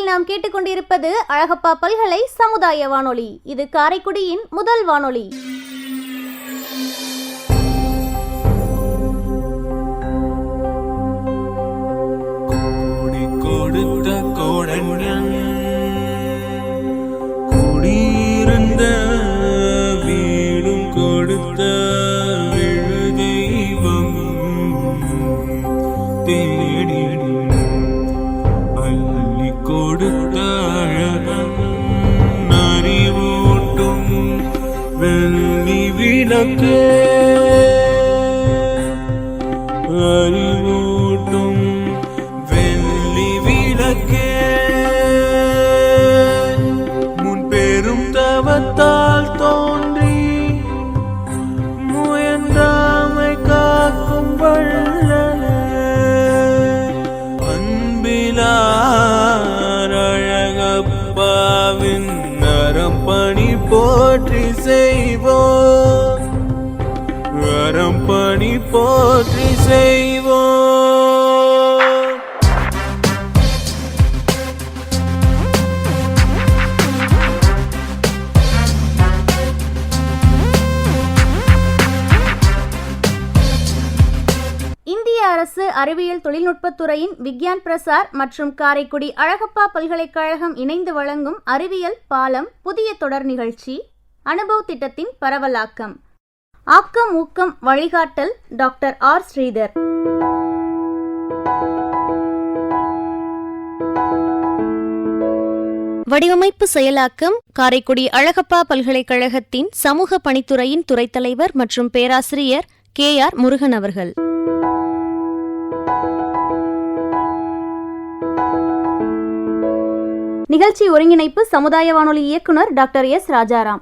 நிகழ்ச்சியில் நாம் கேட்டுக்கொண்டிருப்பது அழகப்பா பல்கலை சமுதாய வானொலி. இது காரைக்குடியின் முதல் வானொலி. குடியிருந்த வீடும் கொடுத்த தெய்வம் தேடிடும் அள்ளி கொடுத்த அழகன் அறிவூட்டும் வெள்ளி விளக்கு அறிவூட்டும் வெள்ளி விளக்கு தவத்தால் தோன்றி முயன்றாமை காக்கும் வள்ளலே அன்பிலார் அழகப்பாவின் அறம்பணி போற்றி செய்வோம், அறம்பணி போற்றி செய்வோம். அரசு அறிவியல் தொழில்நுட்பத்துறையின் விக்யான் பிரசார் மற்றும் காரைக்குடி அழகப்பா பல்கலைக்கழகம் இணைந்து வழங்கும் அறிவியல் பாலம் புதிய தொடர் நிகழ்ச்சி அனுபவ் திட்டத்தின் பரவலாக்கம். ஆக்கம் ஊக்கம் வழிகாட்டல் டாக்டர் ஆர் ஸ்ரீதர். வடிவமைப்பு செயலாக்கம் காரைக்குடி அழகப்பா பல்கலைக்கழகத்தின் சமூக பணித்துறையின் துறைத் தலைவர் மற்றும் பேராசிரியர் KR முருகன் அவர்கள். நிகழ்ச்சி ஒருங்கிணைப்பு சமுதாய வானொலி இயக்குனர் டாக்டர் S ராஜாராம்.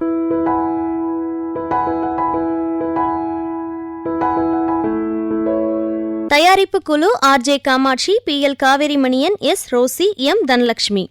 தயாரிப்பு குழு RJ Kamatchi, PL Kaverimanian, S Rosy, M Dhanalakshmi.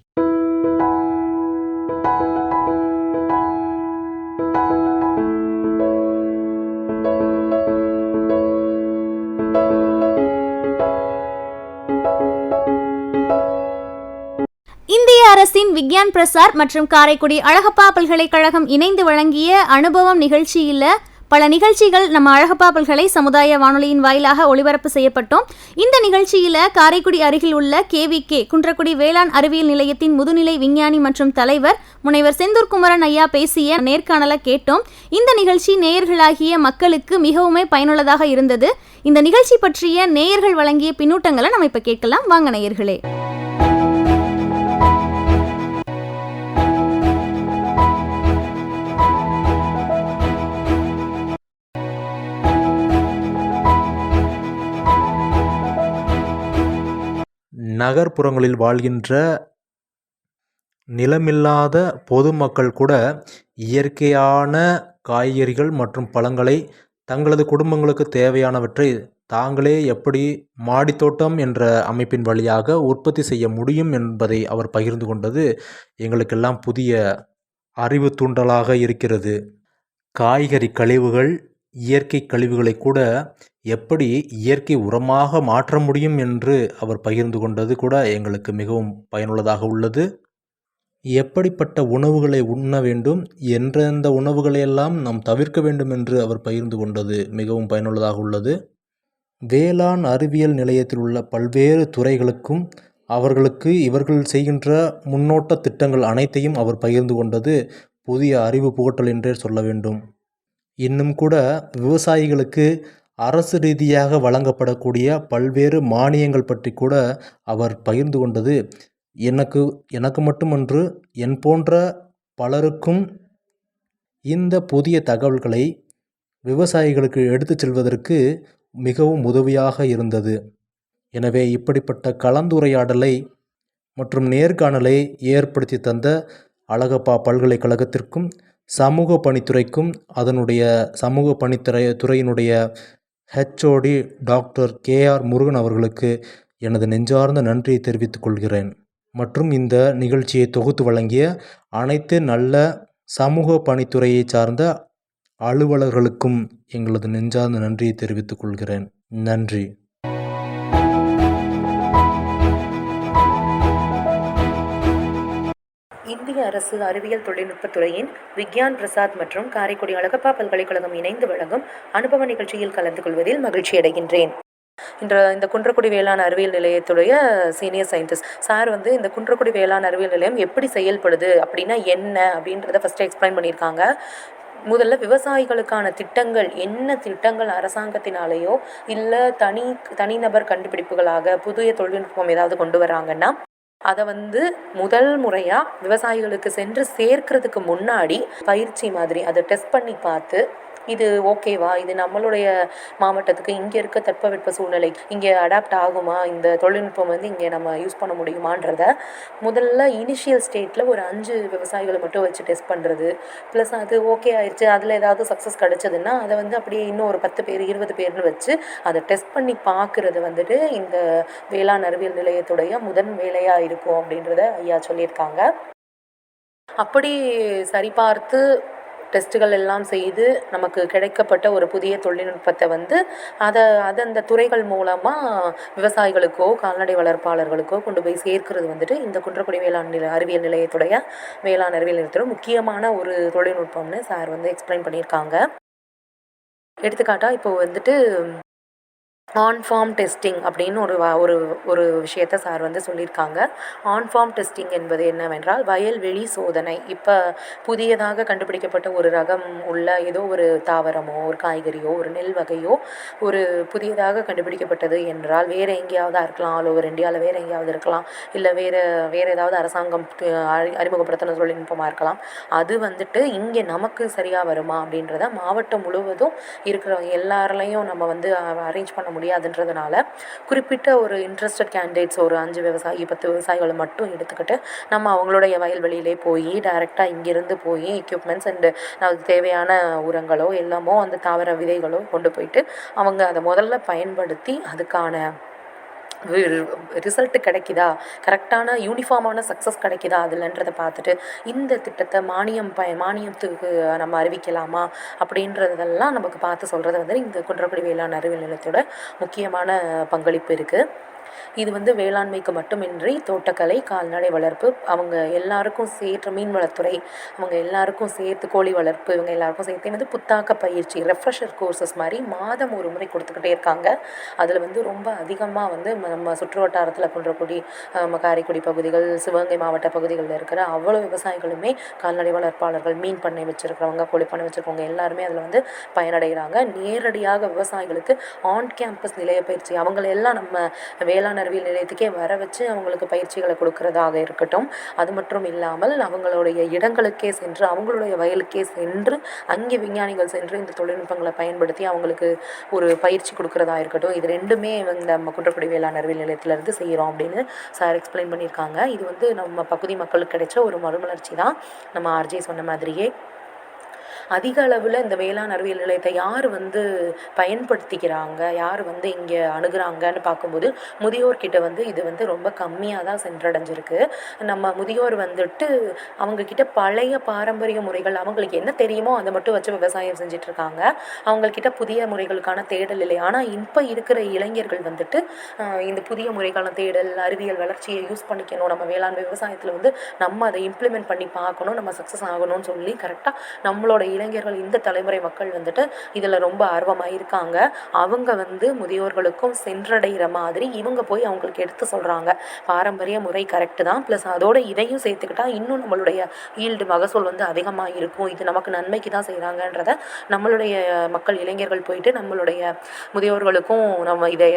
இந்திய அரசின் விக்யான் பிரசார் மற்றும் காரைக்குடி அழகப்பா பல்கலைக்கழகம் இணைந்து வழங்கிய அனுபவம் நிகழ்ச்சியில் பல நிகழ்ச்சிகள் நம்ம அழகப்பா பல்கலை சமுதாய வானொலியின் வாயிலாக ஒளிபரப்பு செய்யப்பட்டோம். இந்த நிகழ்ச்சியில் காரைக்குடி அருகில் உள்ள KVK குன்றக்குடி வேளாண் அறிவியல் நிலையத்தின் முதுநிலை விஞ்ஞானி மற்றும் தலைவர் முனைவர் செந்தூர் குமரன் ஐயா பேசிய நேர்காணலை கேட்டோம். இந்த நிகழ்ச்சி நேயர்களாகிய மக்களுக்கு மிகவுமே பயனுள்ளதாக இருந்தது. இந்த நிகழ்ச்சி பற்றிய நேயர்கள் வழங்கிய பின்னூட்டங்களை நம்ம இப்ப கேட்கலாம். வாங்க நேயர்களே. நகர்ப்புறங்களில் வாழ்கின்ற நிலமில்லாத பொதுமக்கள் கூட இயற்கையான காய்கறிகள் மற்றும் பழங்களை தங்களது குடும்பங்களுக்கு தேவையானவற்றை தாங்களே எப்படி மாடித்தோட்டம் என்ற அமைப்பின் வழியாக உற்பத்தி செய்ய முடியும் என்பதை அவர் பகிர்ந்து கொண்டது எங்களுக்கெல்லாம் புதிய அறிவு தூண்டலாக இருக்கிறது. காய்கறி கழிவுகள், இயற்கை கழிவுகளை கூட எப்படி இயற்கை உரமாக மாற்ற முடியும் என்று அவர் பகிர்ந்து கொண்டது கூட எங்களுக்கு மிகவும் பயனுள்ளதாக உள்ளது. எப்படிப்பட்ட உணவுகளை உண்ண வேண்டும், எந்தெந்த உணவுகளையெல்லாம் நாம் தவிர்க்க வேண்டும் என்று அவர் பகிர்ந்து கொண்டது மிகவும் பயனுள்ளதாக உள்ளது. வேளாண் அறிவியல் நிலையத்தில் உள்ள பல்வேறு துறைகளுக்கும் அவர்களுக்கு இவர்கள் செய்கின்ற முன்னோட்ட திட்டங்கள் அனைத்தையும் அவர் பகிர்ந்து கொண்டது புதிய அறிவு புகட்டல் என்றே சொல்ல வேண்டும். இன்னும் கூட விவசாயிகளுக்கு அரசு ரீதியாக வழங்கப்படக்கூடிய பல்வேறு மானியங்கள் பற்றி கூட அவர் பகிர்ந்து கொண்டது எனக்கு மட்டுமன்று என் போன்ற பலருக்கும் இந்த புதிய தகவல்களை விவசாயிகளுக்கு எடுத்துச் செல்வதற்கு மிகவும் உதவியாக இருந்தது. எனவே இப்படிப்பட்ட கலந்துரையாடலை மற்றும் நேர்காணலை ஏற்படுத்தி தந்த அழகப்பா பல்கலைக்கழகத்திற்கும் சமூக பணித்துறைக்கும் அதனுடைய சமூக பணித்துறையினுடைய HOD டாக்டர் KR முருகன் அவர்களுக்கு எனது நெஞ்சார்ந்த நன்றியை தெரிவித்துக் கொள்கிறேன். மற்றும் இந்த நிகழ்ச்சியை தொகுத்து வழங்கிய அனைத்து நல்ல சமூக பணித்துறையை சார்ந்த அலுவலர்களுக்கும் எங்களது நெஞ்சார்ந்த நன்றியை தெரிவித்துக் கொள்கிறேன். நன்றி. இந்திய அரசு அறிவியல் தொழில்நுட்பத் துறையின் விக்யான் பிரசாத் மற்றும் காரைக்குடி அழகப்பா பல்கலைக்கழகம் இணைந்து வழங்கும் அனுபவ நிகழ்ச்சியில் கலந்து கொள்வதில் மகிழ்ச்சியடைகின்றேன். இந்த குன்றக்குடி வேளாண் அறிவியல் நிலையத்துடைய சீனியர் சயின்டிஸ்ட் சார் வந்து இந்த குன்றக்குடி வேளாண் அறிவியல் நிலையம் எப்படி செயல்படுது அப்படின்னா என்ன அப்படின்றத ஃபஸ்ட்டு எக்ஸ்பிளைன் பண்ணியிருக்காங்க. முதல்ல விவசாயிகளுக்கான திட்டங்கள் என்ன திட்டங்கள் அரசாங்கத்தினாலேயோ இல்லை தனிநபர் கண்டுபிடிப்புகளாக புதிய தொழில்நுட்பம் ஏதாவது கொண்டு வராங்கன்னா அதை வந்து முதல் முறையாக விவசாயிகளுக்கு சென்று சேர்க்கிறதுக்கு முன்னாடி பயிற்சி மாதிரி அதை டெஸ்ட் பண்ணி பார்த்து இது ஓகேவா, இது நம்மளுடைய மாவட்டத்துக்கு இங்கே இருக்க தட்பவெட்ப சூழ்நிலை இங்கே அடாப்ட் ஆகுமா, இந்த தொழில்நுட்பம் வந்து இங்கே நம்ம யூஸ் பண்ண முடியுமான்றத முதல்ல இனிஷியல் ஸ்டேட்டில் ஒரு 5 விவசாயிகளை மட்டும் வச்சு டெஸ்ட் பண்ணுறது. ப்ளஸ் அது ஓகே ஆயிடுச்சு, அதில் ஏதாவது சக்ஸஸ் கிடச்சதுன்னா அதை வந்து அப்படியே இன்னும் ஒரு 10 பேர் 20 பேர்னு வச்சு அதை டெஸ்ட் பண்ணி பார்க்குறது வந்துட்டு இந்த வேளாண் அறிவியல் நிலையத்துடைய முதன் வேலையாக இருக்கும் அப்படின்றத ஐயா சொல்லியிருக்காங்க. அப்படி சரிபார்த்து டெஸ்ட்டுகள் எல்லாம் செய்து நமக்கு கிடைக்கப்பட்ட ஒரு புதிய தொழில்நுட்பத்தை வந்து அந்த துறைகள் மூலமாக விவசாயிகளுக்கோ கால்நடை வளர்ப்பாளர்களுக்கோ கொண்டு போய் சேர்க்கிறது வந்துட்டு இந்த குன்றக்குடி வேளாண் அறிவியல் நிலையத்துடைய வேளாண் அறிவியல் நிலையத்தோட முக்கியமான ஒரு தொழில்நுட்பம்னு சார் வந்து எக்ஸ்பிளைன் பண்ணியிருக்காங்க. எடுத்துக்காட்டாக இப்போ வந்துட்டு ஆன் ஃபார்ம் டெஸ்டிங் அப்படின்னு ஒரு விஷயத்தை சார் வந்து சொல்லியிருக்காங்க. ஆன் ஃபார்ம் டெஸ்டிங் என்பது என்னவென்றால் வயல்வெளி சோதனை. இப்போ புதியதாக கண்டுபிடிக்கப்பட்ட ஒரு ரகம் உள்ள ஏதோ ஒரு தாவரமோ ஒரு காய்கறியோ ஒரு நெல் வகையோ ஒரு புதியதாக கண்டுபிடிக்கப்பட்டது என்றால் வேறு எங்கேயாவது இருக்கலாம், ஆல் ஓவர் இந்தியாவில் வேறு எங்கேயாவது இருக்கலாம், இல்லை வேறு ஏதாவது அரசாங்கம் அறிமுகப்படுத்தின தொழில்நுட்பமாக இருக்கலாம். அது வந்துட்டு இங்கே நமக்கு சரியாக வருமா அப்படின்றத மாவட்டம் முழுவதும் இருக்கிற எல்லாரையும் நம்ம வந்து அரேஞ்ச் பண்ண முடியாதுன்றதுனால குறிப்பிட்ட ஒரு இன்ட்ரெஸ்டட் கேண்டிடேட்ஸ் ஒரு 5 விவசாயி 10 விவசாயிகளை மட்டும் எடுத்துக்கிட்டு நம்ம அவங்களுடைய வயல்வெளியிலே போய் டைரெக்டாக இங்கேருந்து போய் எக்யூப்மெண்ட்ஸ் அண்டு அதுக்கு தேவையான உரங்களோ எல்லாமோ அந்த தாவர விதைகளோ கொண்டு போயிட்டு அவங்க அதை முதல்ல பயன்படுத்தி அதுக்கான ரிசல்ட்டு கிடைக்குதா, கரெக்டான யூனிஃபார்மான சக்ஸஸ் கிடைக்குதா அதில்ன்றதை பார்த்துட்டு இந்த திட்டத்தை மானியத்துக்கு நம்ம அறிவிக்கலாமா அப்படின்றதெல்லாம் நமக்கு பார்த்து சொல்கிறது வந்து இந்த குன்றக்குடி வேளாண் அறிவியல் நிலையத்தோட முக்கியமான பங்களிப்பு இருக்குது. இது வந்து வேளாண்மைக்கு மட்டுமின்றி தோட்டக்கலை கால்நடை வளர்ப்பு அவங்க எல்லாருக்கும் சேர்த்து மீன்வளத்துறை அவங்க எல்லாருக்கும் சேர்த்து கோழி வளர்ப்பு இவங்க எல்லாருக்கும் சேர்த்து வந்து புத்தாக்க பயிற்சி ரெஃப்ரெஷர் கோர்சஸ் மாதிரி மாதம் ஒரு முறை கொடுத்துக்கிட்டே இருக்காங்க. அதில் வந்து ரொம்ப அதிகமாக வந்து நம்ம சுற்று வட்டாரத்தில் குன்றக்குடி காரைக்குடி பகுதிகள் சிவகங்கை மாவட்ட பகுதிகளில் இருக்கிற அவ்வளோ விவசாயிகளுமே கால்நடை வளர்ப்பாளர்கள் மீன் பண்ணை வச்சுருக்கிறவங்க கோழி பண்ணை வச்சுருக்கவங்க எல்லாருமே அதில் வந்து பயனடைகிறாங்க. நேரடியாக விவசாயிகளுக்கு ஆன் கேம்பஸ் நிலைய பயிற்சி அவங்களெல்லாம் நம்ம வேளாண் அறிவியல் நிலையத்துக்கே வர வச்சு அவங்களுக்கு பயிற்சிகளை கொடுக்கறதாக இருக்கட்டும். அது மட்டும் இல்லாமல் அவங்களுடைய இடங்களுக்கே சென்று அவங்களுடைய வயலுக்கே சென்று அங்கே விஞ்ஞானிகள் சென்று இந்த தொழில்நுட்பங்களை பயன்படுத்தி அவங்களுக்கு ஒரு பயிற்சி கொடுக்கறதா இருக்கட்டும். இது ரெண்டுமே நம்ம குன்றக்குடி வேளாண் அறிவியல் நிலையத்திலேருந்து செய்கிறோம் அப்படின்னு சார் எக்ஸ்பிளைன் பண்ணியிருக்காங்க. இது வந்து நம்ம பகுதி மக்களுக்கு கிடைச்ச ஒரு மறுமலர்ச்சி தான். நம்ம ஆர்ஜே சொன்ன மாதிரியே அதிக அளவில் இந்த வேளாண் அறிவியல் நிலையத்தை யார் வந்து பயன்படுத்திக்கிறாங்க, யார் வந்து இங்கே அணுகுறாங்கன்னு பார்க்கும்போது முதியோர்கிட்ட வந்து இது வந்து ரொம்ப கம்மியாக தான் சென்றடைஞ்சிருக்கு. நம்ம முதியோர் வந்துட்டு அவங்கக்கிட்ட பழைய பாரம்பரிய முறைகள் அவங்களுக்கு என்ன தெரியுமோ அதை மட்டும் வச்சு விவசாயம் செஞ்சிட்ருக்காங்க. அவங்கக்கிட்ட புதிய முறைகளுக்கான தேடல் இல்லை. ஆனால் இப்போ இருக்கிற இளைஞர்கள் வந்துட்டு இந்த புதிய முறைக்கான தேடல் அறிவியல் வளர்ச்சியை யூஸ் பண்ணிக்கணும், நம்ம வேளாண் விவசாயத்தில் வந்து நம்ம அதை இம்ப்ளிமெண்ட் பண்ணி பார்க்கணும், நம்ம சக்ஸஸ் ஆகணும்னு சொல்லி கரெக்டாக நம்மளோட இளைஞர்கள் இந்த தலைமுறை மக்கள் வந்துட்டு இதில் ரொம்ப ஆர்வமாக இருக்காங்க. அவங்க வந்து முதியோர்களுக்கும் சென்றடைகிற மாதிரி இவங்க போய் அவங்களுக்கு எடுத்து சொல்கிறாங்க. பாரம்பரிய முறை கரெக்டு தான், ப்ளஸ் அதோட இதையும் சேர்த்துக்கிட்டா இன்னும் நம்மளுடைய ஈல்டு மகசூல் வந்து அதிகமாக இருக்கும், இது நமக்கு நன்மைக்கு தான் செய்கிறாங்கன்றத நம்மளுடைய மக்கள் இளைஞர்கள் போயிட்டு நம்மளுடைய முதியோர்களுக்கும் நம்ம இதை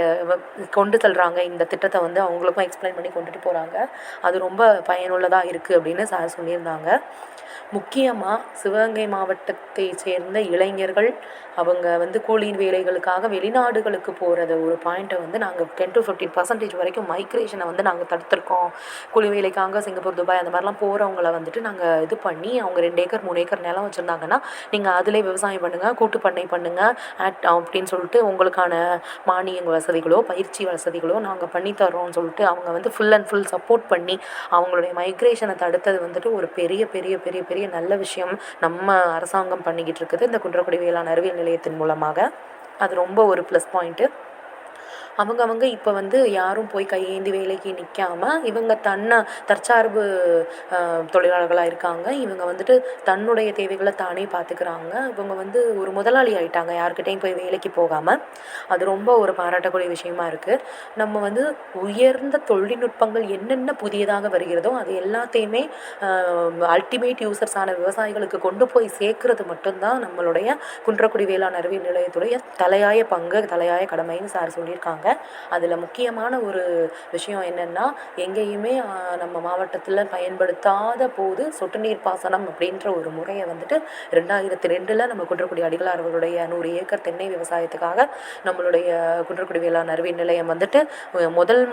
கொண்டு செல்கிறாங்க. இந்த திட்டத்தை வந்து அவங்களுக்கும் எக்ஸ்பிளைன் பண்ணி கொண்டுட்டு போகிறாங்க. அது ரொம்ப பயனுள்ளதாக இருக்குது அப்படின்னு சார் சொல்லியிருந்தாங்க. முக்கியமாக சிவகங்கை மாவட்டத்தை சேர்ந்த இளைஞர்கள் அவங்க வந்து கூலி வேலைகளுக்காக வெளிநாடுகளுக்கு போகிறத ஒரு பாயிண்ட்டை வந்து நாங்கள் 10 to 15% வரைக்கும் மைக்ரேஷனை வந்து நாங்கள் தடுத்துருக்கோம். கூலி வேலைக்காக சிங்கப்பூர் துபாய் அந்த மாதிரிலாம் போகிறவங்கள வந்துட்டு நாங்கள் இது பண்ணி அவங்க 2 ஏக்கர் 3 ஏக்கர் நிலம் வச்சுருந்தாங்கன்னா நீங்கள் அதிலே விவசாயம் பண்ணுங்கள், கூட்டு பண்ணை பண்ணுங்கள் அப்படின்னு சொல்லிட்டு உங்களுக்கான மானிய வசதிகளோ பயிற்சி வசதிகளோ நாங்கள் பண்ணித்தரோம்னு சொல்லிட்டு அவங்க வந்து ஃபுல் அண்ட் ஃபுல் சப்போர்ட் பண்ணி அவங்களுடைய மைக்ரேஷனை தடுத்தது வந்துட்டு ஒரு பெரிய பெரிய பெரிய பெரிய நல்ல விஷயம் நம்ம அரசாங்கம் பண்ணிக்கிட்டு இருக்குது இந்த குன்றக்குடி வேளாண் அறிவியல் நிலையத்தின் மூலமாக. அது ரொம்ப ஒரு ப்ளஸ் பாயிண்ட்டு. அவங்க இப்போ வந்து யாரும் போய் கையேந்தி வேலைக்கு நிற்காம இவங்க தற்சார்பு தொழிலாளர்களாக இருக்காங்க. இவங்க வந்துட்டு தன்னுடைய தேவைகளை தானே பார்த்துக்கிறாங்க. இவங்க வந்து ஒரு முதலாளி ஆயிட்டாங்க, யாருக்கிட்டையும் போய் வேலைக்கு போகாமல். அது ரொம்ப ஒரு பாராட்டக்கூடிய விஷயமா இருக்குது. நம்ம வந்து உயர்ந்த தொழில்நுட்பங்கள் என்னென்ன புதியதாக வருகிறதோ அது எல்லாத்தையுமே அல்டிமேட் யூசர்ஸான விவசாயிகளுக்கு கொண்டு போய் சேர்க்கறது மட்டும்தான் நம்மளுடைய குன்றக்குடி வேளாண் அறிவியல் நிலையத்துடைய தலையாய பங்கு, தலையாய கடமைன்னு சார் சொல்லியிருக்காங்க. அதில் முக்கியமான ஒரு விஷயம் என்னென்னா, எங்கேயுமே நம்ம மாவட்டத்தில் பயன்படுத்தாத போது சொட்டு நீர் பாசனம் அப்படின்ற ஒரு முறையை வந்துட்டு 2002 நம்ம குன்றக்குடி அடிகளார் அவர்களுடைய 100 ஏக்கர் தென்னை விவசாயத்துக்காக நம்மளுடைய குன்றக்குடி வேளாண் அறிவியல் நிலையம் வந்துட்டு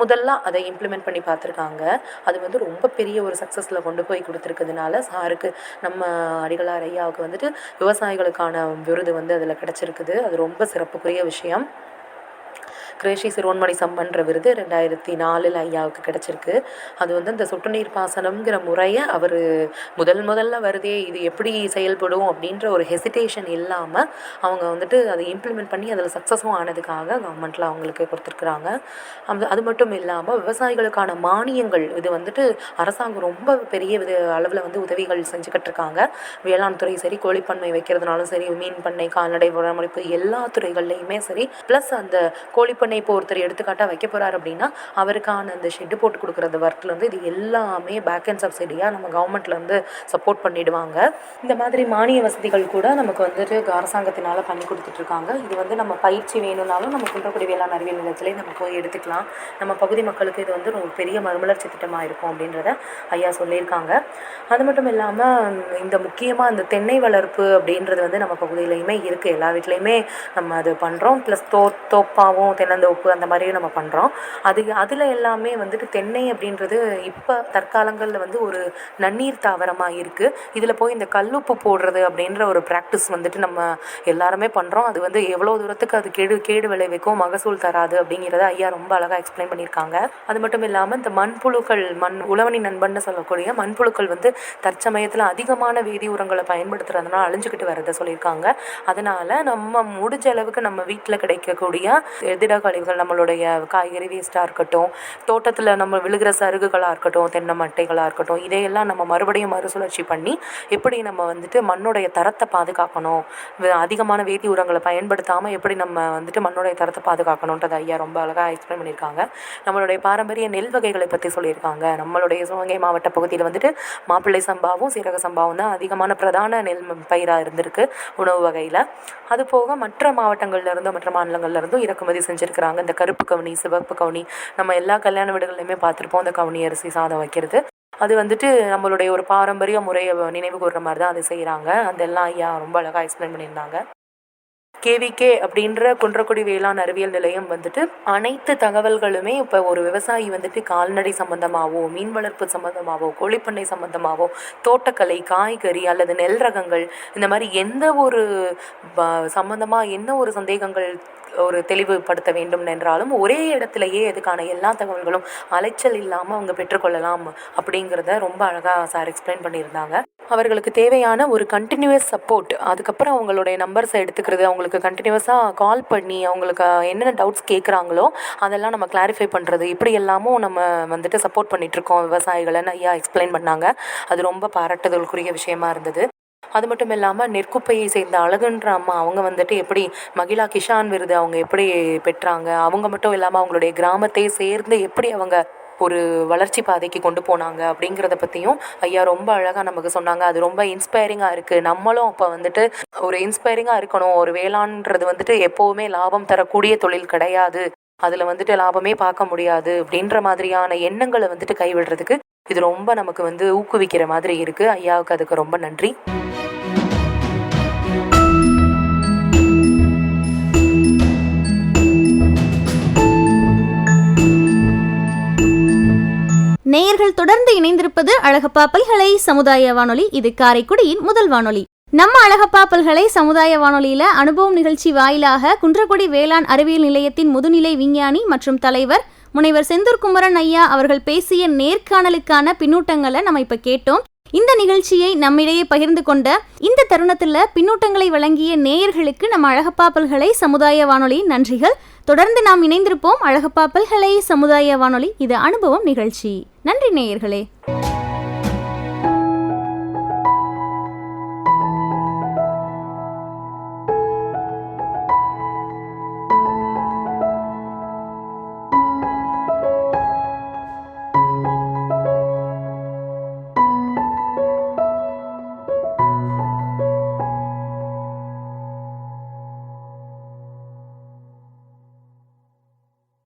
முதல்ல அதை இம்ப்ளிமெண்ட் பண்ணி பார்த்துருக்காங்க. அது வந்து ரொம்ப பெரிய ஒரு சக்ஸஸில் கொண்டு போய் கொடுத்துருக்கிறதுனால சாருக்கு, நம்ம அடிகளார் ஐயாவுக்கு வந்துட்டு விவசாயிகளுக்கான விருது வந்து அதில் கிடச்சிருக்குது. அது ரொம்ப சிறப்புக்குரிய விஷயம். கிரேஷி சிறுவன்மணி சம்பன்ற விருது 2004 ஐயாவுக்கு கிடச்சிருக்கு. அது வந்து இந்த சொட்டு நீர் பாசனம்ங்கிற முறையை அவர் முதல்ல வருதே இது எப்படி செயல்படும் அப்படின்ற ஒரு ஹெசிடேஷன் இல்லாமல் அவங்க வந்துட்டு அதை இம்ப்ளிமெண்ட் பண்ணி அதில் சக்ஸஸும் ஆனதுக்காக கவர்மெண்ட்டில் அவங்களுக்கு கொடுத்துருக்குறாங்க. அது மட்டும் இல்லாமல் விவசாயிகளுக்கான மானியங்கள் இது வந்துட்டு அரசாங்கம் ரொம்ப பெரிய அளவில் வந்து உதவிகள் செஞ்சுக்கிட்டு இருக்காங்க. வேளாண் துறை சரி, கோழிப்பண்ணை வைக்கிறதுனாலும் சரி, மீன் பண்ணை, கால்நடை பராமரிப்பு எல்லா துறைகள்லையுமே சரி, ப்ளஸ் அந்த கோழிப்பண்ணை இப்போ ஒருத்தர் எடுத்துக்காட்டாக வைக்க போகிறார் அப்படின்னா அவருக்கான அந்த ஷெட்டு போட்டு கொடுக்குறது ஒர்க்லேருந்து இது எல்லாமே பேக் அண்ட் சப்சிடியாக நம்ம கவர்மெண்ட்லேருந்து சப்போர்ட் பண்ணிவிடுவாங்க. இந்த மாதிரி மானிய வசதிகள் கூட நமக்கு வந்துட்டு அரசாங்கத்தினால் பண்ணி கொடுத்துட்ருக்காங்க. இது வந்து நம்ம பயிற்சி வேணும்னாலும் நம்ம குன்றக்குடி வேளாண் அறிவியல் நிலையத்திலே நம்ம போய் எடுத்துக்கலாம். நம்ம பகுதி மக்களுக்கு இது வந்து ஒரு பெரிய மறுமலர்ச்சி திட்டமாக இருக்கும் அப்படின்றத ஐயா சொல்லியிருக்காங்க. அது மட்டும் இல்லாமல் இந்த முக்கியமாக இந்த தென்னை வளர்ப்பு அப்படின்றது வந்து நம்ம பகுதியிலையுமே இருக்குது. எல்லா வீட்லேயுமே நம்ம அது பண்ணுறோம். ப்ளஸ் தோப்பாகவும் தென்னந்தோப்பு அந்த மாதிரியும் நம்ம பண்ணுறோம். அதில் எல்லாமே வந்துட்டு தென்னை அப்படின்றது இப்போ தற்காலங்களில் வந்து ஒரு நன்னீர் தாவரமாக இருக்குது. இதில் போய் இந்த கல்லுப்பு போடுறது அப்படின்ற ஒரு ப்ராக்டிஸ் வந்துட்டு நம்ம எல்லாருமே பண்ணுறோம். அது வந்து எவ்வளோ தூரத்துக்கு அது கேடு விளைவிக்கும், மகசூல் தராது அப்படிங்கிறத ஐயா ரொம்ப அழகாக எக்ஸ்பிளைன் பண்ணியிருக்காங்க. அது மட்டும் இல்லாமல் இந்த மண்புழுக்கள், உழவனி நண்பன்னு சொல்லக்கூடிய மண்புழுக்கள் வந்து தற்சமயத்தில் அதிகமான வேதி உரங்களை பயன்படுத்துறதுனால அழிஞ்சுக்கிட்டு வரதை சொல்லியிருக்காங்க. அதனால் நம்ம முடிஞ்ச அளவுக்கு நம்ம வீட்டில் கிடைக்கக்கூடிய திட கழிவுகள், நம்மளுடைய காய்கறி வேஸ்ட்டாக இருக்கட்டும், தோட்டத்தில் நம்ம விழுகிற சருகுகளாக இருக்கட்டும், தென்னை மட்டைகளாக இருக்கட்டும், இதையெல்லாம் நம்ம மறுபடியும் மறுசுழற்சி பண்ணி எப்படி நம்ம வந்துட்டு மண்ணுடைய தரத்தை பாதுகாக்கணும், அதிகமான வேதி உரங்களை பயன்படுத்தாமல் எப்படி நம்ம வந்துட்டு மண்ணுடைய தரத்தை பாதுகாக்கணுன்றது ஐயா ரொம்ப அழகாக எக்ஸ்பிளைன் பண்ணியிருக்காங்க. நம்மளுடைய பாரம்பரிய நெல் வகைகளை பற்றி சொல்லியிருக்காங்க. நம்மளுடைய சிவகங்கை மாவட்ட பகுதியில் வந்துட்டு மாப்பிள்ளை சம்பாவும் சீரக சம்பாவும் தான் அதிகமான பிரதான நெல் பயிராக இருந்திருக்கு உணவு வகையில். அது போக மற்ற மாவட்டங்கள்லேருந்தும் மற்ற மாநிலங்கள்லேருந்தும் இறக்குமதி செஞ்சுருக்கிறாங்க. இந்த கருப்பு கவுனி, சிவப்பு கவுனி, நம்ம எல்லா கல்யாண வீடுகள்லையுமே பார்த்துருப்போம் அந்த கவுனி அரிசி சாதம் வைக்கிறது. அது வந்துட்டு நம்மளுடைய ஒரு பாரம்பரிய முறையை நினைவு கூறுற மாதிரி தான் அதை செய்கிறாங்க. அதெல்லாம் ஐயா ரொம்ப அழகாக எக்ஸ்பிளைன் பண்ணியிருந்தாங்க. கேவிகே அப்படின்ற குன்றக்குடி வேளாண் அறிவியல் நிலையம் வந்துட்டு அனைத்து தகவல்களுமே இப்போ ஒரு விவசாயி வந்துட்டு கால்நடை சம்மந்தமாகவோ, மீன் வளர்ப்பு சம்மந்தமாகவோ, கோழிப்பண்ணை சம்மந்தமாகவோ, தோட்டக்கலை, காய்கறி அல்லது நெல் ரகங்கள், இந்த மாதிரி எந்த ஒரு சம்மந்தமாக என்ன ஒரு சந்தேகங்கள் ஒரு தெளிவுபடுத்த வேண்டும் என்றாலும் ஒரே இடத்துலையே அதுக்கான எல்லா தகவல்களும் அலைச்சல் இல்லாமல் அவங்க பெற்றுக்கொள்ளலாம் அப்படிங்கிறத ரொம்ப அழகாக சார் எக்ஸ்பிளைன் பண்ணியிருந்தாங்க. அவர்களுக்கு தேவையான ஒரு கண்டினியூஸ் சப்போர்ட், அதுக்கப்புறம் அவங்களுடைய நம்பர்ஸை எடுத்துக்கிறது, அவங்களுக்கு கண்டினியூஸாக கால் பண்ணி அவங்களுக்கு என்னென்ன டவுட்ஸ் கேட்குறாங்களோ அதெல்லாம் நம்ம கிளாரிஃபை பண்ணுறது, இப்படி எல்லாமும் நம்ம வந்துட்டு சப்போர்ட் பண்ணிகிட்ருக்கோம் விவசாயிகளைன்னு ஐயா எக்ஸ்பிளைன் பண்ணாங்க. அது ரொம்ப பாராட்டுதலுக்குரிய விஷயமா இருந்தது. அது மட்டும் இல்லாமல் நெற்குப்பையை சேர்ந்த அழகுன்ற அம்மா அவங்க வந்துட்டு எப்படி மகிழா கிஷான் விருது அவங்க எப்படி பெற்றாங்க, அவங்க மட்டும் இல்லாமல் அவங்களுடைய கிராமத்தை சேர்ந்து எப்படி அவங்க ஒரு வளர்ச்சி பாதைக்கு கொண்டு போனாங்க அப்படிங்கிறத பற்றியும் ஐயா ரொம்ப அழகாக நமக்கு சொன்னாங்க. அது ரொம்ப இன்ஸ்பைரிங்காக இருக்குது. நம்மளும் அப்போ வந்துட்டு ஒரு இன்ஸ்பைரிங்காக இருக்கணும். ஒரு வேளாண்ன்றது வந்துட்டு எப்போவுமே லாபம் தரக்கூடிய தொழில் கிடையாது, அதில் வந்துட்டு லாபமே பார்க்க முடியாது அப்படின்ற மாதிரியான எண்ணங்களை வந்துட்டு கைவிடுறதுக்கு இது ரொம்ப நமக்கு வந்து ஊக்குவிக்கிற மாதிரி இருக்குது. ஐயாவுக்கு அதுக்கு ரொம்ப நன்றி. நேயர்கள் தொடர்ந்து இணைந்திருப்பது அழகப்பா பல்கலை சமுதாய வானொலி. இது காரைக்குடியின் முதல் வானொலி. நம்ம அழகப்பா பல்கலை சமுதாய வானொலியில அனுபவம் நிகழ்ச்சி வாயிலாக குன்றக்குடி வேளாண் அறிவியல் நிலையத்தின் முதுநிலை விஞ்ஞானி மற்றும் தலைவர் முனைவர் செந்தூர் குமரன் ஐயா அவர்கள் பேசிய நேர்காணலுக்கான பின்னூட்டங்களை நம்ம இப்ப கேட்டோம். இந்த நிகழ்ச்சியை நம்மிடையே பகிர்ந்து கொண்ட இந்த தருணத்துல பின்னூட்டங்களை வழங்கிய நேயர்களுக்கு நம்ம அழகப்பா பல்கலை சமுதாய வானொலியின் நன்றிகள். தொடர்ந்து நாம் இணைந்திருப்போம். அழகப்பா பல்கலை சமுதாய வானொலி, இது அனுபவம் நிகழ்ச்சி. நன்றி நேயர்களே.